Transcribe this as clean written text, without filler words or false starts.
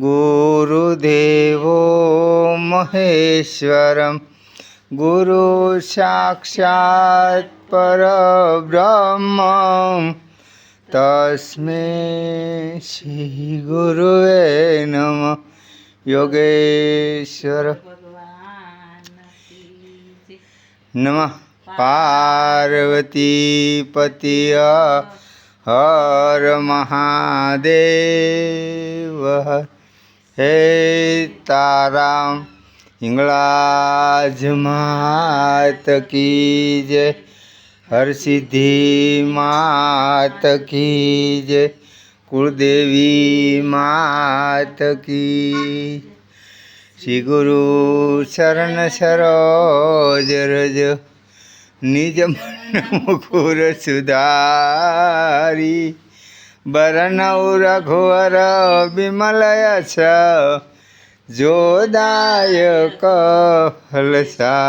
गुरुदेवो महेश्वरं गुरु साक्षात् परब्रह्मं तस्मै श्री गुरुवे नमः। योगेश्वर नमः। पार्वती पतिय हर महादेव। हे ताराम हिंगलाज मात की जय। हर सिद्धि मात की जय। कुलदेवी मात की। श्री गुरु शरण सरोज रज निज मन मुकुर सुधारी। बरनऊ रघुवर विमल यश जो दायक हलसा।